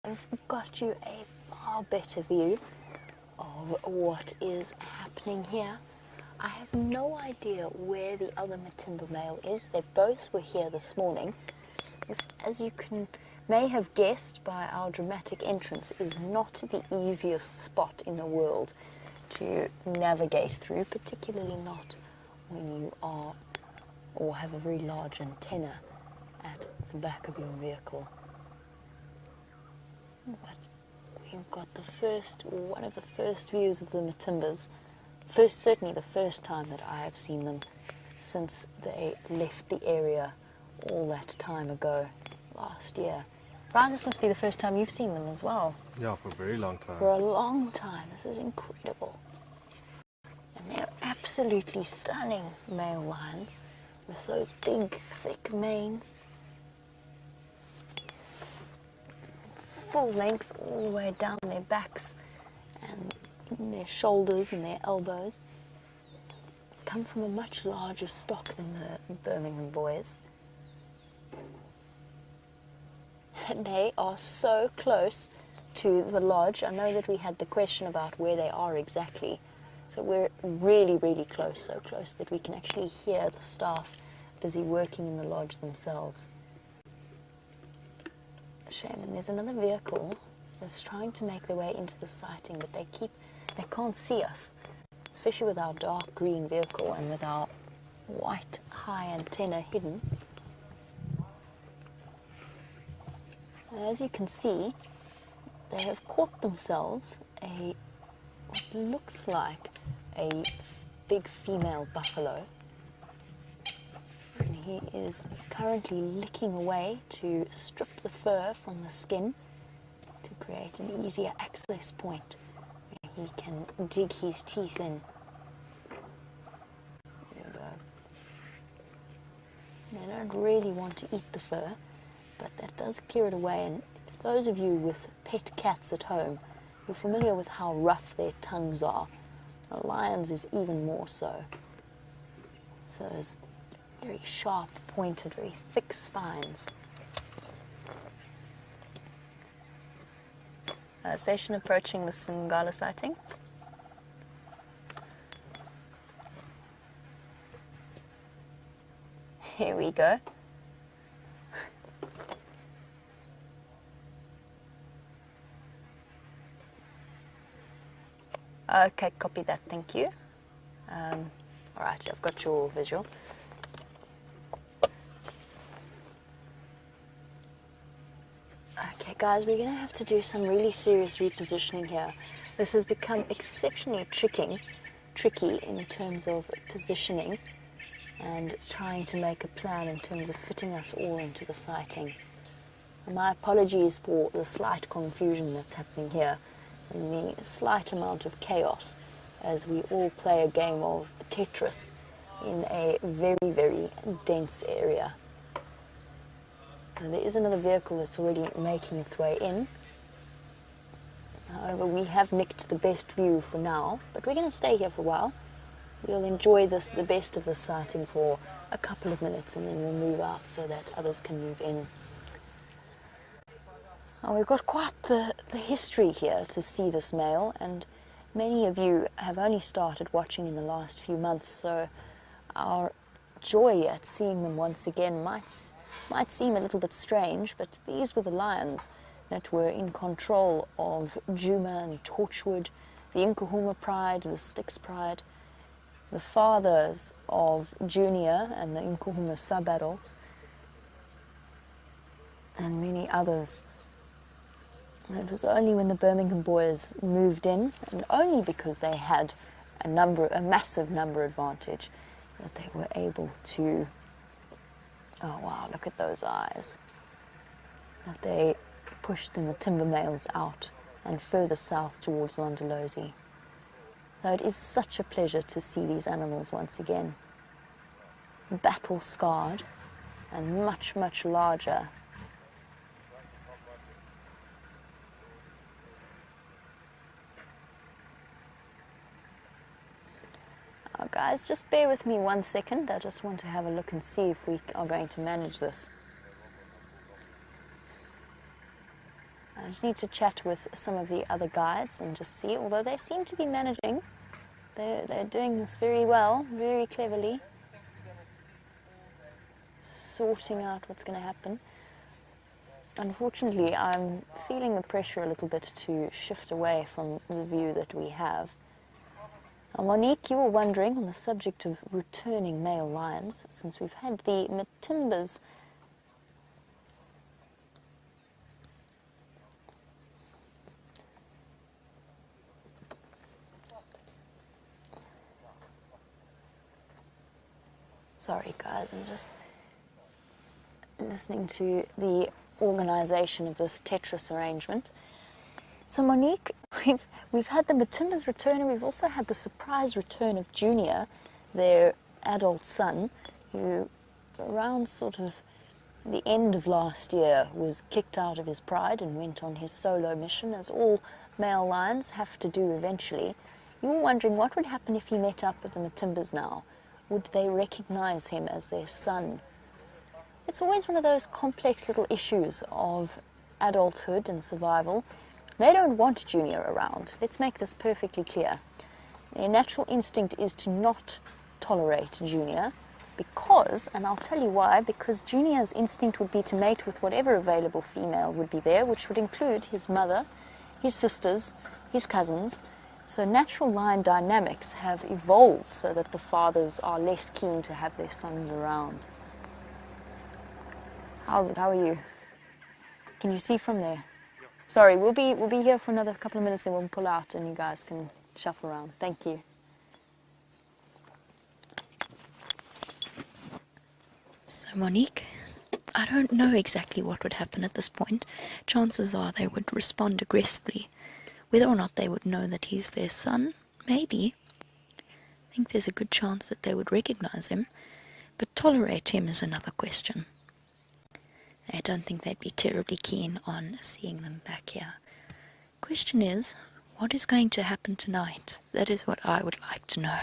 I've got you a far better view of what is happening here. I have no idea where the other Matimba male is. They both were here this morning. This, as you may have guessed by our dramatic entrance, is not the easiest spot in the world to navigate through, particularly not when you are or have a very large antenna at the back of your vehicle. But we've got one of the first views of the Matimbas. Certainly the first time that I have seen them since they left the area all that time ago, last year. Brian, this must be the first time you've seen them as well. Yeah, for a very long time. For a long time. This is incredible. And they're absolutely stunning male lions with those big, thick manes. Full length all the way down their backs and their shoulders and their elbows. Come from a much larger stock than the Birmingham boys. And they are so close to the lodge. I know that we had the question about where they are exactly. So we're really, really close, so close that we can actually hear the staff busy working in the lodge themselves. Shame, and there's another vehicle that's trying to make their way into the sighting, but they can't see us, especially with our dark green vehicle and with our white high antenna hidden. And as you can see, they have caught themselves what looks like a big female buffalo. And he is currently licking away to strip the fur from the skin to create an easier access point where he can dig his teeth in. There we go. They don't really want to eat the fur, but that does clear it away. And those of you with pet cats at home, you're familiar with how rough their tongues are. A lion's is even more so. Those very sharp, pointed, very thick spines. Station approaching the Singala sighting. Here we go. Okay, copy that, thank you. All right, I've got your visual. Okay, guys, we're going to have to do some really serious repositioning here. This has become exceptionally tricky in terms of positioning and trying to make a plan in terms of fitting us all into the sighting. And my apologies for the slight confusion that's happening here and the slight amount of chaos as we all play a game of Tetris in a very, very dense area. And there is another vehicle that's already making its way in. However, we have nicked the best view for now, but we're going to stay here for a while. We'll enjoy the best of the sighting for a couple of minutes and then we'll move out so that others can move in. We've got quite the history here to see this male, and many of you have only started watching in the last few months, so our joy at seeing them once again might seem a little bit strange, but these were the lions that were in control of Djuma and Torchwood, the Nkuhuma pride, the Styx pride, the fathers of Junior and the Nkuhuma sub-adults, and many others. And it was only when the Birmingham boys moved in, and only because they had a massive number advantage, that they were able to, oh wow, look at those eyes, that they pushed the Matimba males out and further south towards Londolozi. So it is such a pleasure to see these animals once again, battle-scarred and much, much larger. Guys, just bear with me 1 second. I just want to have a look and see if we are going to manage this. I just need to chat with some of the other guides and just see, although they seem to be managing. They're doing this very well, very cleverly, sorting out what's going to happen. Unfortunately, I'm feeling the pressure a little bit to shift away from the view that we have. Now, Monique, you were wondering on the subject of returning male lions, since we've had the Matimbas. Sorry guys, I'm just listening to the organisation of this Tetris arrangement. So Monique, we've had the Matimbas return, and we've also had the surprise return of Junior, their adult son, who around sort of the end of last year was kicked out of his pride and went on his solo mission, as all male lions have to do eventually. You were wondering what would happen if he met up with the Matimbas now. Would they recognise him as their son? It's always one of those complex little issues of adulthood and survival. They don't want Junior around. Let's make this perfectly clear. Their natural instinct is to not tolerate Junior because, and I'll tell you why, because Junior's instinct would be to mate with whatever available female would be there, which would include his mother, his sisters, his cousins. So natural lion dynamics have evolved so that the fathers are less keen to have their sons around. How's it? How are you? Can you see from there? Sorry, we'll be here for another couple of minutes, then we'll pull out and you guys can shuffle around. Thank you. So Monique, I don't know exactly what would happen at this point. Chances are they would respond aggressively. Whether or not they would know that he's their son, maybe. I think there's a good chance that they would recognize him, but tolerate him is another question. I don't think they'd be terribly keen on seeing them back here. Question is, what is going to happen tonight? That is what I would like to know.